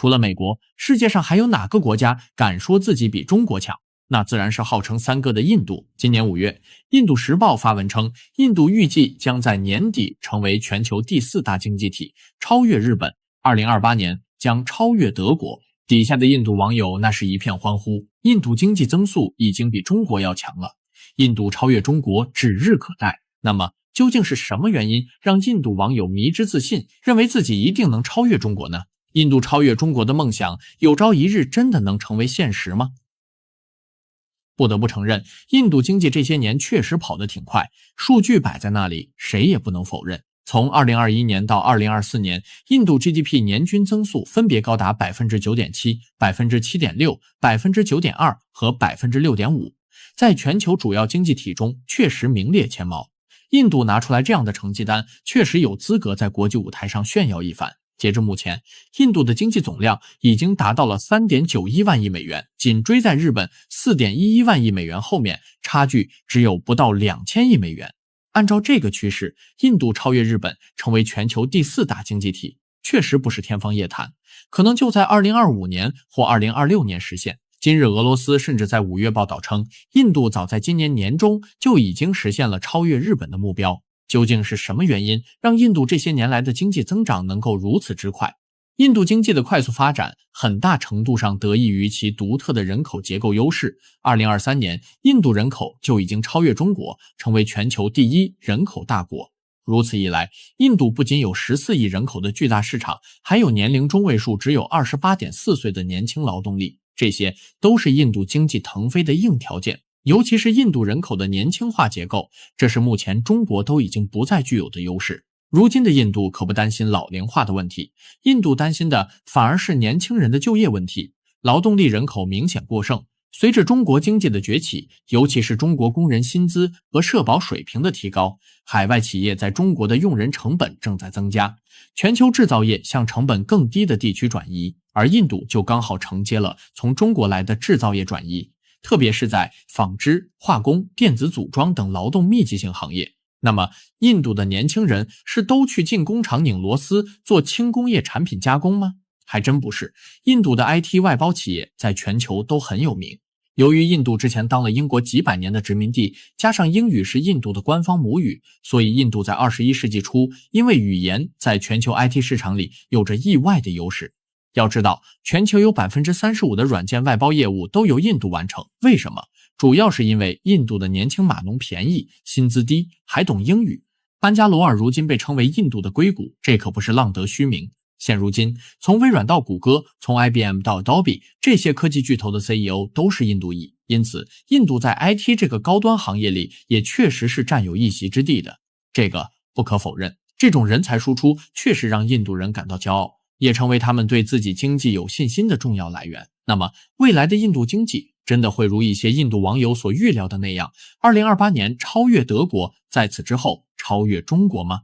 除了美国，世界上还有哪个国家敢说自己比中国强？那自然是号称三哥的印度。今年5月，印度时报发文称，印度预计将在年底成为全球第4大经济体，超越日本，2028年将超越德国。底下的印度网友那是一片欢呼，印度经济增速已经比中国要强了，印度超越中国指日可待。那么究竟是什么原因让印度网友迷之自信，认为自己一定能超越中国呢？印度超越中国的梦想有朝一日真的能成为现实吗？不得不承认，印度经济这些年确实跑得挺快，数据摆在那里，谁也不能否认。从2021年到2024年，印度 GDP 年均增速分别高达 9.7%、7.6%、9.2% 和 6.5%， 在全球主要经济体中确实名列前茅。印度拿出来这样的成绩单，确实有资格在国际舞台上炫耀一番。截至目前，印度的经济总量已经达到了 3.91 万亿美元，紧追在日本 4.11 万亿美元后面，差距只有不到2000亿美元。按照这个趋势，印度超越日本成为全球第4大经济体，确实不是天方夜谭，可能就在2025年或2026年实现。今日俄罗斯甚至在5月报道称，印度早在今年年中就已经实现了超越日本的目标。究竟是什么原因让印度这些年来的经济增长能够如此之快？印度经济的快速发展很大程度上得益于其独特的人口结构优势。2023年，印度人口就已经超越中国，成为全球第1人口大国。如此一来，印度不仅有14亿人口的巨大市场，还有年龄中位数只有 28.4 岁的年轻劳动力，这些都是印度经济腾飞的硬条件。尤其是印度人口的年轻化结构，这是目前中国都已经不再具有的优势。如今的印度可不担心老龄化的问题，印度担心的反而是年轻人的就业问题。劳动力人口明显过剩，随着中国经济的崛起，尤其是中国工人薪资和社保水平的提高，海外企业在中国的用人成本正在增加，全球制造业向成本更低的地区转移，而印度就刚好承接了从中国来的制造业转移。特别是在纺织、化工、电子组装等劳动密集型行业。那么，印度的年轻人是都去进工厂拧螺丝做轻工业产品加工吗？还真不是。印度的 IT 外包企业在全球都很有名。由于印度之前当了英国几百年的殖民地，加上英语是印度的官方母语，所以印度在21世纪初因为语言在全球 IT 市场里有着意外的优势。要知道，全球有 35% 的软件外包业务都由印度完成。为什么？主要是因为印度的年轻码农便宜，薪资低，还懂英语。班加罗尔如今被称为印度的硅谷，这可不是浪得虚名。现如今，从微软到谷歌，从 IBM 到 Adobe， 这些科技巨头的 CEO 都是印度裔，因此印度在 IT 这个高端行业里也确实是占有一席之地的。这个不可否认，这种人才输出确实让印度人感到骄傲，也成为他们对自己经济有信心的重要来源。那么，未来的印度经济真的会如一些印度网友所预料的那样，2028年超越德国，在此之后超越中国吗？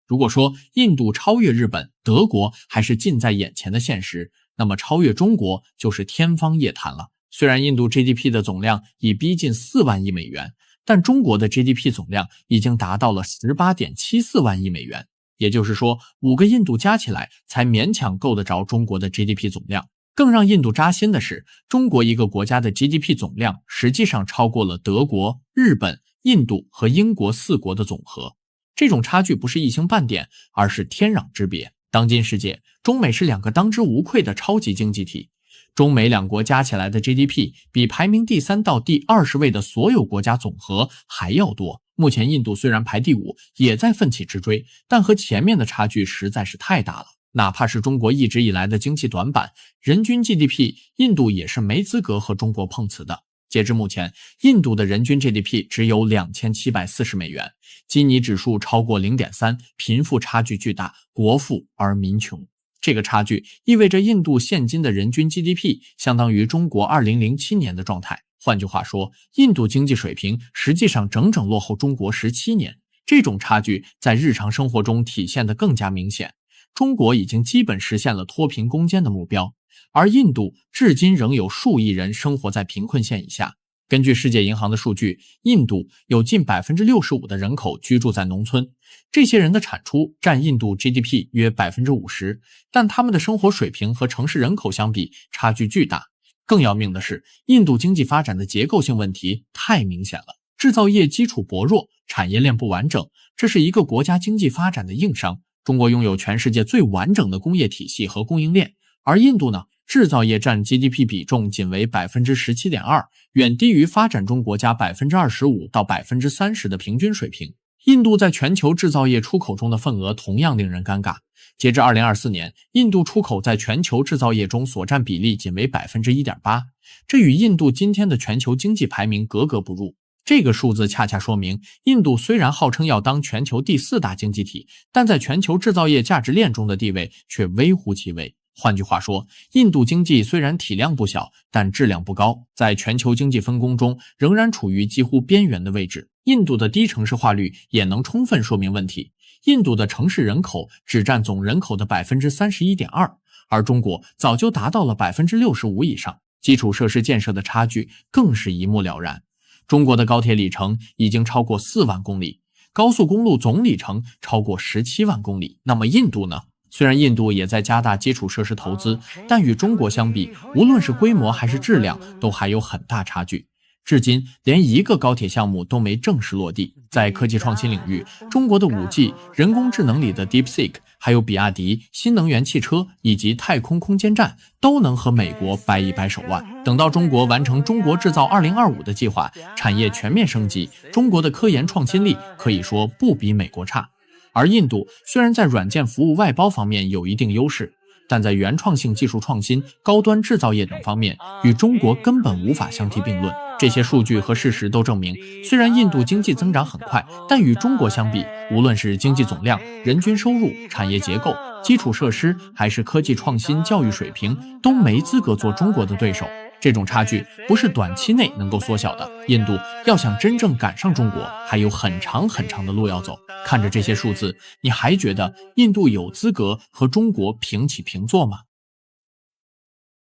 如果说印度超越日本、德国还是近在眼前的现实，那么超越中国就是天方夜谭了。虽然印度 GDP 的总量已逼近4万亿美元，但中国的 GDP 总量已经达到了 18.74 万亿美元。也就是说，5个印度加起来才勉强够得着中国的 GDP 总量。更让印度扎心的是，中国一个国家的 GDP 总量实际上超过了德国、日本、印度和英国4国的总和。这种差距不是一星半点，而是天壤之别。当今世界，中美是2个当之无愧的超级经济体。中美2国加起来的 GDP 比排名第3到第20位的所有国家总和还要多。目前印度虽然排第5，也在奋起直追，但和前面的差距实在是太大了。哪怕是中国一直以来的经济短板，人均 GDP， 印度也是没资格和中国碰瓷的。截至目前，印度的人均 GDP 只有2740美元，基尼指数超过 0.3， 贫富差距巨大，国富而民穷。这个差距意味着印度现今的人均 GDP 相当于中国2007年的状态。换句话说，印度经济水平实际上整整落后中国17年。这种差距在日常生活中体现得更加明显。中国已经基本实现了脱贫攻坚的目标，而印度至今仍有数亿人生活在贫困线以下。根据世界银行的数据，印度有近 65% 的人口居住在农村，这些人的产出占印度 GDP 约 50%， 但他们的生活水平和城市人口相比差距巨大。更要命的是，印度经济发展的结构性问题太明显了，制造业基础薄弱，产业链不完整，这是一个国家经济发展的硬伤。中国拥有全世界最完整的工业体系和供应链，而印度呢，制造业占 GDP 比重仅为 17.2%， 远低于发展中国家 25% 到 30% 的平均水平。印度在全球制造业出口中的份额同样令人尴尬。截至2024年，印度出口在全球制造业中所占比例仅为 1.8%， 这与印度今天的全球经济排名格格不入。这个数字恰恰说明，印度虽然号称要当全球第4大经济体，但在全球制造业价值链中的地位却微乎其微。换句话说，印度经济虽然体量不小，但质量不高，在全球经济分工中仍然处于几乎边缘的位置。印度的低城市化率也能充分说明问题。印度的城市人口只占总人口的 31.2%， 而中国早就达到了 65% 以上，基础设施建设的差距更是一目了然。中国的高铁里程已经超过4万公里，高速公路总里程超过17万公里。那么印度呢？虽然印度也在加大基础设施投资，但与中国相比，无论是规模还是质量，都还有很大差距。至今，连一个高铁项目都没正式落地。在科技创新领域，中国的 5G、人工智能里的 DeepSeek， 还有比亚迪、新能源汽车以及太空空间站，都能和美国掰一掰手腕。等到中国完成中国制造2025的计划，产业全面升级，中国的科研创新力可以说不比美国差。而印度虽然在软件服务外包方面有一定优势，但在原创性技术创新、高端制造业等方面，与中国根本无法相提并论。这些数据和事实都证明，虽然印度经济增长很快，但与中国相比，无论是经济总量、人均收入、产业结构、基础设施，还是科技创新、教育水平，都没资格做中国的对手。这种差距不是短期内能够缩小的，印度要想真正赶上中国，还有很长很长的路要走。看着这些数字，你还觉得印度有资格和中国平起平坐吗？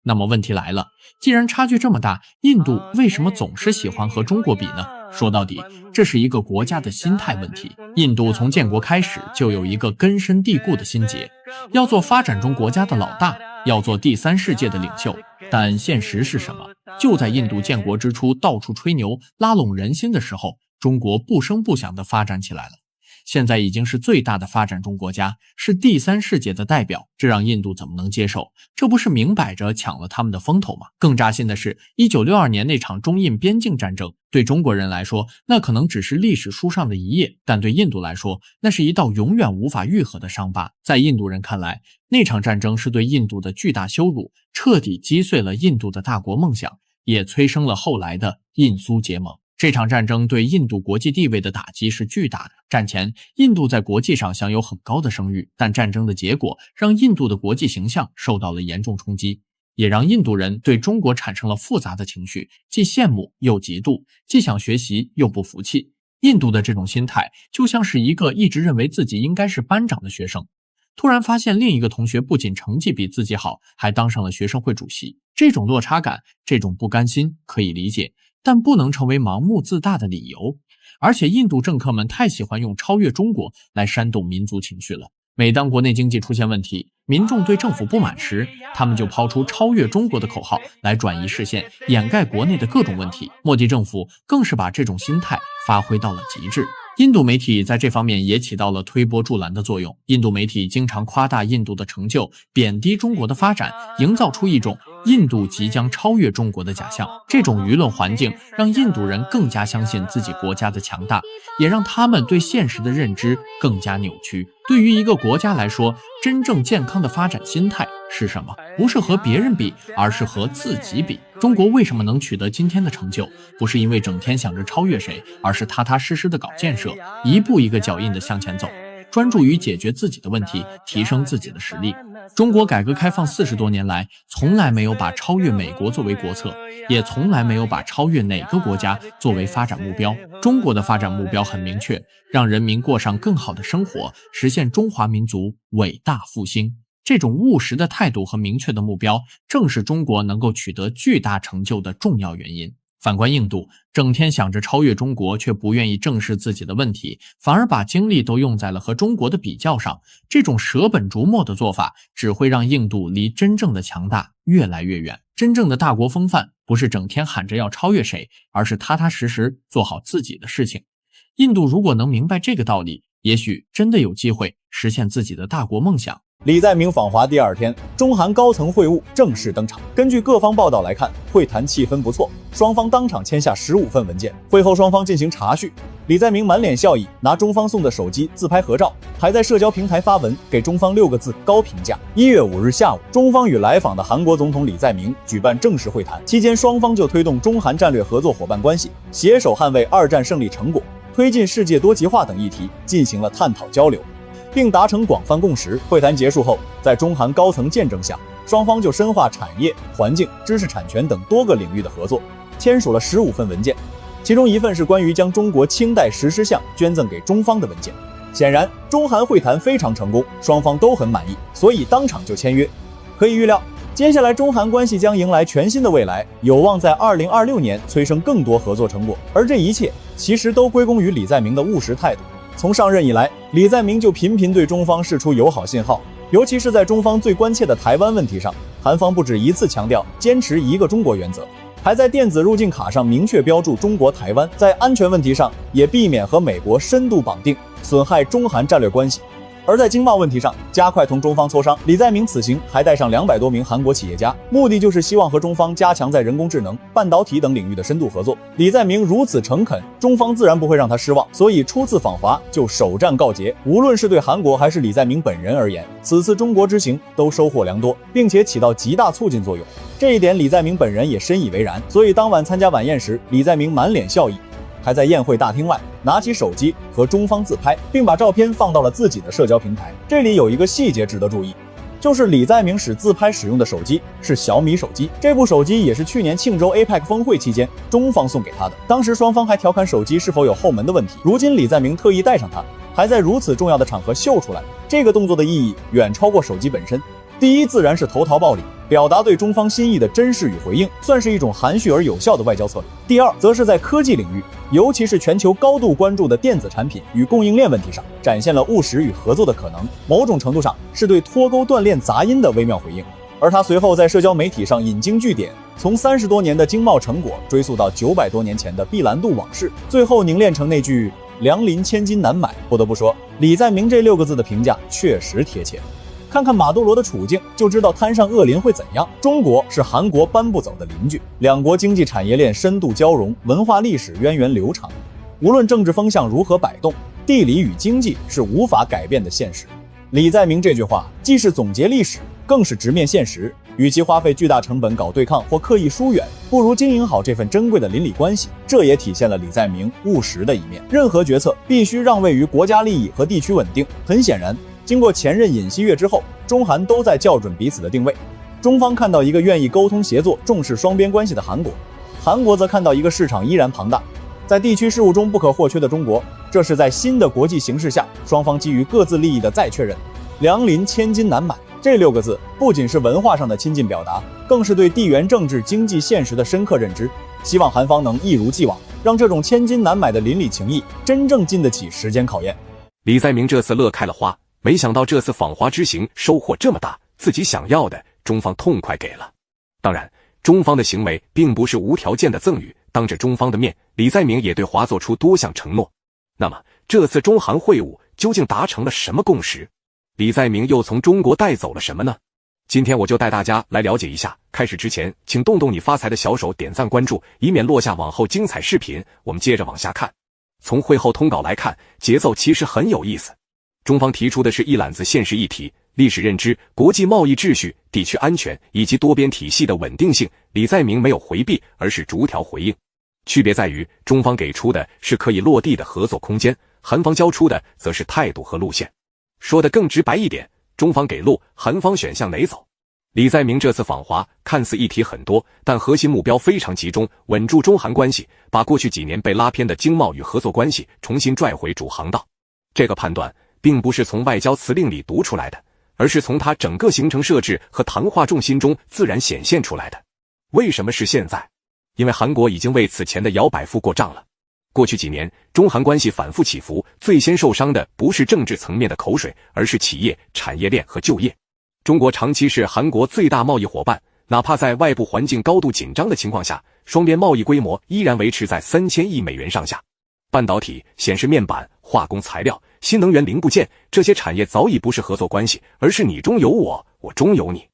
那么问题来了，既然差距这么大，印度为什么总是喜欢和中国比呢？说到底，这是一个国家的心态问题。印度从建国开始就有一个根深蒂固的心结，要做发展中国家的老大，要做第三世界的领袖。但现实是什么？就在印度建国之初到处吹牛拉拢人心的时候，中国不声不响地发展起来了。现在已经是最大的发展中国家，是第三世界的代表，这让印度怎么能接受？这不是明摆着抢了他们的风头吗？更扎心的是，1962年那场中印边境战争，对中国人来说，那可能只是历史书上的一页，但对印度来说，那是一道永远无法愈合的伤疤。在印度人看来，那场战争是对印度的巨大羞辱，彻底击碎了印度的大国梦想，也催生了后来的印苏结盟。这场战争对印度国际地位的打击是巨大的。战前，印度在国际上享有很高的声誉，但战争的结果让印度的国际形象受到了严重冲击，也让印度人对中国产生了复杂的情绪，既羡慕又嫉妒，既想学习又不服气。印度的这种心态就像是一个一直认为自己应该是班长的学生，突然发现另一个同学不仅成绩比自己好，还当上了学生会主席。这种落差感，这种不甘心可以理解，但不能成为盲目自大的理由。而且印度政客们太喜欢用超越中国来煽动民族情绪了。每当国内经济出现问题，民众对政府不满时，他们就抛出超越中国的口号来转移视线，掩盖国内的各种问题。莫迪政府更是把这种心态发挥到了极致。印度媒体在这方面也起到了推波助澜的作用。印度媒体经常夸大印度的成就，贬低中国的发展，营造出一种印度即将超越中国的假象。这种舆论环境让印度人更加相信自己国家的强大，也让他们对现实的认知更加扭曲。对于一个国家来说，真正健康的发展心态是什么？不是和别人比，而是和自己比。中国为什么能取得今天的成就？不是因为整天想着超越谁，而是踏踏实实的搞建设，一步一个脚印的向前走，专注于解决自己的问题，提升自己的实力。中国改革开放40多年来，从来没有把超越美国作为国策，也从来没有把超越哪个国家作为发展目标。中国的发展目标很明确，让人民过上更好的生活，实现中华民族伟大复兴。这种务实的态度和明确的目标，正是中国能够取得巨大成就的重要原因。反观印度，整天想着超越中国，却不愿意正视自己的问题，反而把精力都用在了和中国的比较上。这种舍本逐末的做法，只会让印度离真正的强大越来越远。真正的大国风范，不是整天喊着要超越谁，而是踏踏实实做好自己的事情。印度如果能明白这个道理，也许真的有机会实现自己的大国梦想。李在明访华第2天，中韩高层会晤正式登场。根据各方报道来看，会谈气氛不错，双方当场签下15份文件。会后双方进行查叙，李在明满脸笑意，拿中方送的手机自拍合照，还在社交平台发文给中方6个字高评价。1月5日下午，中方与来访的韩国总统李在明举办正式会谈，期间双方就推动中韩战略合作伙伴关系、携手捍卫2战胜利成果、推进世界多极化等议题进行了探讨交流，并达成广泛共识。会谈结束后，在中韩高层见证下，双方就深化产业、环境、知识产权等多个领域的合作，签署了15份文件，其中1份是关于将中国清代石狮像捐赠给中方的文件。显然，中韩会谈非常成功，双方都很满意，所以当场就签约。可以预料，接下来中韩关系将迎来全新的未来，有望在2026年催生更多合作成果。而这一切其实都归功于李在明的务实态度。从上任以来，李在明就频频对中方释出友好信号，尤其是在中方最关切的台湾问题上，韩方不止一次强调坚持一个中国原则，还在电子入境卡上明确标注中国台湾。在安全问题上，也避免和美国深度绑定，损害中韩战略关系。而在经贸问题上，加快同中方磋商。李在明此行还带上200多名韩国企业家，目的就是希望和中方加强在人工智能、半导体等领域的深度合作。李在明如此诚恳，中方自然不会让他失望，所以初次访华就首战告捷。无论是对韩国还是李在明本人而言，此次中国之行都收获良多，并且起到极大促进作用。这一点李在明本人也深以为然，所以当晚参加晚宴时，李在明满脸笑意，还在宴会大厅外拿起手机和中方自拍，并把照片放到了自己的社交平台。这里有一个细节值得注意，就是李在明自拍使用的手机是小米手机，这部手机也是去年庆州 APEC 峰会期间中方送给他的，当时双方还调侃手机是否有后门的问题。如今李在明特意带上它，还在如此重要的场合秀出来，这个动作的意义远超过手机本身。第一，自然是投桃报李，表达对中方心意的珍视与回应，算是一种含蓄而有效的外交策略。第二，则是在科技领域，尤其是全球高度关注的电子产品与供应链问题上，展现了务实与合作的可能，某种程度上是对脱钩断链杂音的微妙回应。而他随后在社交媒体上引经据典，从30多年的经贸成果追溯到900多年前的碧蓝度往事，最后凝练成那句良林千金难买。不得不说，李在明这6个字的评价确实贴切。看看马多罗的处境，就知道摊上恶邻会怎样。中国是韩国搬不走的邻居，两国经济产业链深度交融，文化历史渊源流长。无论政治风向如何摆动，地理与经济是无法改变的现实。李在明这句话既是总结历史，更是直面现实。与其花费巨大成本搞对抗或刻意疏远，不如经营好这份珍贵的邻里关系。这也体现了李在明务实的一面。任何决策必须让位于国家利益和地区稳定。很显然，经过前任尹锡悦之后，中韩都在校准彼此的定位。中方看到一个愿意沟通协作、重视双边关系的韩国，韩国则看到一个市场依然庞大，在地区事务中不可或缺的中国。这是在新的国际形势下，双方基于各自利益的再确认。良邻千金难买，这6个字不仅是文化上的亲近表达，更是对地缘政治经济现实的深刻认知。希望韩方能一如既往，让这种千金难买的邻里情谊真正经得起时间考验。李在明这次乐开了花，没想到这次访华之行收获这么大，自己想要的中方痛快给了。当然，中方的行为并不是无条件的赠与，当着中方的面，李在明也对华做出多项承诺。那么这次中韩会晤究竟达成了什么共识？李在明又从中国带走了什么呢？今天我就带大家来了解一下。开始之前，请动动你发财的小手点赞关注，以免落下往后精彩视频。我们接着往下看。从会后通稿来看，节奏其实很有意思。中方提出的是一揽子现实议题，历史认知、国际贸易秩序、地区安全以及多边体系的稳定性。李在明没有回避，而是逐条回应。区别在于，中方给出的是可以落地的合作空间，韩方交出的则是态度和路线。说得更直白一点，中方给路，韩方选向哪走。李在明这次访华看似议题很多，但核心目标非常集中，稳住中韩关系，把过去几年被拉偏的经贸与合作关系重新拽回主航道。这个判断并不是从外交辞令里读出来的，而是从他整个行程设置和谈话重心中自然显现出来的。为什么是现在？因为韩国已经为此前的摇摆付过账了。过去几年，中韩关系反复起伏，最先受伤的不是政治层面的口水，而是企业、产业链和就业。中国长期是韩国最大贸易伙伴，哪怕在外部环境高度紧张的情况下，双边贸易规模依然维持在3000亿美元上下。半导体、显示面板、化工材料、新能源零部件，这些产业早已不是合作关系，而是你中有我，我中有你。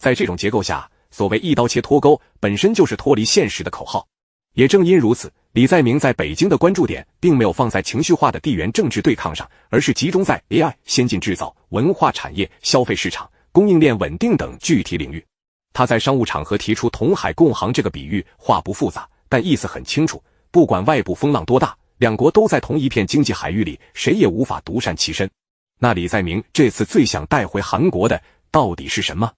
在这种结构下，所谓一刀切脱钩本身就是脱离现实的口号。也正因如此，李在明在北京的关注点并没有放在情绪化的地缘政治对抗上，而是集中在 AI、先进制造、文化产业、消费市场、供应链稳定等具体领域。他在商务场合提出同海共航这个比喻，话不复杂，但意思很清楚，不管外部风浪多大，两国都在同一片经济海域里，谁也无法独善其身。那李在明这次最想带回韩国的到底是什么？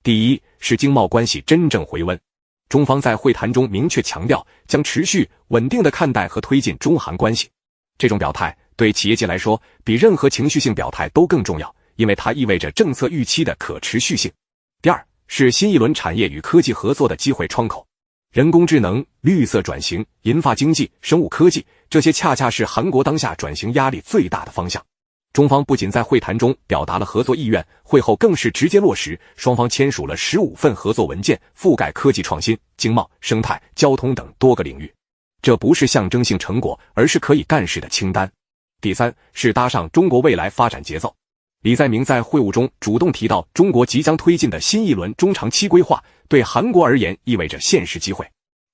第一，是经贸关系真正回温。中方在会谈中明确强调，将持续稳定地看待和推进中韩关系。这种表态对企业界来说，比任何情绪性表态都更重要，因为它意味着政策预期的可持续性。第二，是新一轮产业与科技合作的机会窗口。人工智能、绿色转型、银发经济、生物科技，这些恰恰是韩国当下转型压力最大的方向。中方不仅在会谈中表达了合作意愿，会后更是直接落实，双方签署了15份合作文件，覆盖科技创新、经贸、生态、交通等多个领域。这不是象征性成果，而是可以干事的清单。第三，是搭上中国未来发展节奏。李在明在会晤中主动提到，中国即将推进的新一轮中长期规划，对韩国而言意味着现实机会。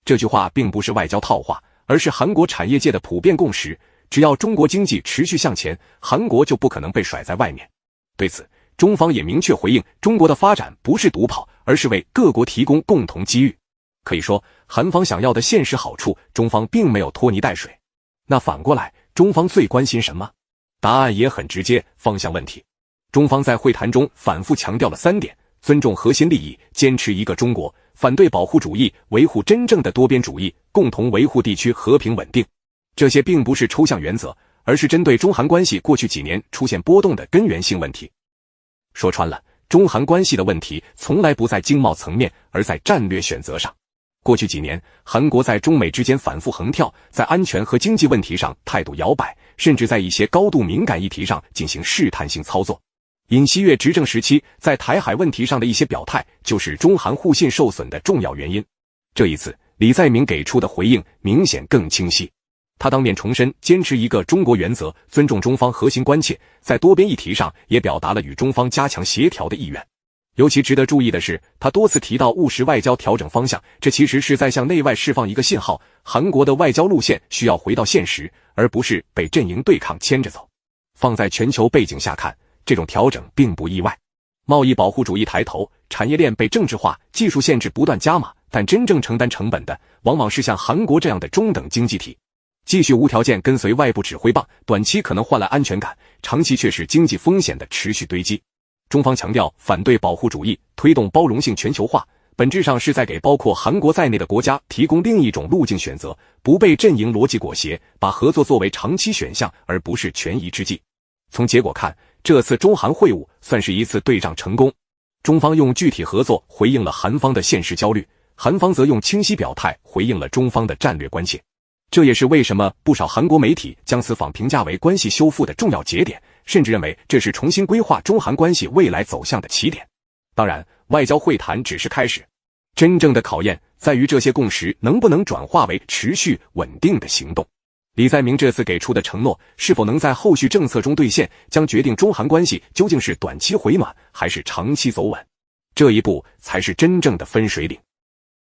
这句话并不是外交套话，而是韩国产业界的普遍共识。只要中国经济持续向前，韩国就不可能被甩在外面。对此，中方也明确回应，中国的发展不是独跑，而是为各国提供共同机遇。可以说，韩方想要的现实好处，中方并没有拖泥带水。那反过来，中方最关心什么？答案也很直接，方向问题。中方在会谈中反复强调了3点：尊重核心利益，坚持一个中国，反对保护主义，维护真正的多边主义，共同维护地区和平稳定。这些并不是抽象原则，而是针对中韩关系过去几年出现波动的根源性问题。说穿了，中韩关系的问题从来不在经贸层面，而在战略选择上。过去几年，韩国在中美之间反复横跳，在安全和经济问题上态度摇摆，甚至在一些高度敏感议题上进行试探性操作。尹锡悦执政时期在台海问题上的一些表态，就是中韩互信受损的重要原因。这一次，李在明给出的回应明显更清晰。他当面重申坚持一个中国原则，尊重中方核心关切，在多边议题上也表达了与中方加强协调的意愿。尤其值得注意的是，他多次提到务实外交调整方向，这其实是在向内外释放一个信号，韩国的外交路线需要回到现实，而不是被阵营对抗牵着走。放在全球背景下看，这种调整并不意外。贸易保护主义抬头，产业链被政治化，技术限制不断加码，但真正承担成本的，往往是像韩国这样的中等经济体。继续无条件跟随外部指挥棒，短期可能换来安全感，长期却是经济风险的持续堆积。中方强调反对保护主义，推动包容性全球化，本质上是在给包括韩国在内的国家提供另一种路径选择，不被阵营逻辑裹挟，把合作作为长期选项，而不是权宜之计。从结果看，这次中韩会晤算是一次对仗成功。中方用具体合作回应了韩方的现实焦虑，韩方则用清晰表态回应了中方的战略关切。这也是为什么不少韩国媒体将此访评价为关系修复的重要节点，甚至认为这是重新规划中韩关系未来走向的起点。当然，外交会谈只是开始，真正的考验在于这些共识能不能转化为持续稳定的行动。李在明这次给出的承诺是否能在后续政策中兑现，将决定中韩关系究竟是短期回暖还是长期走稳。这一步才是真正的分水岭。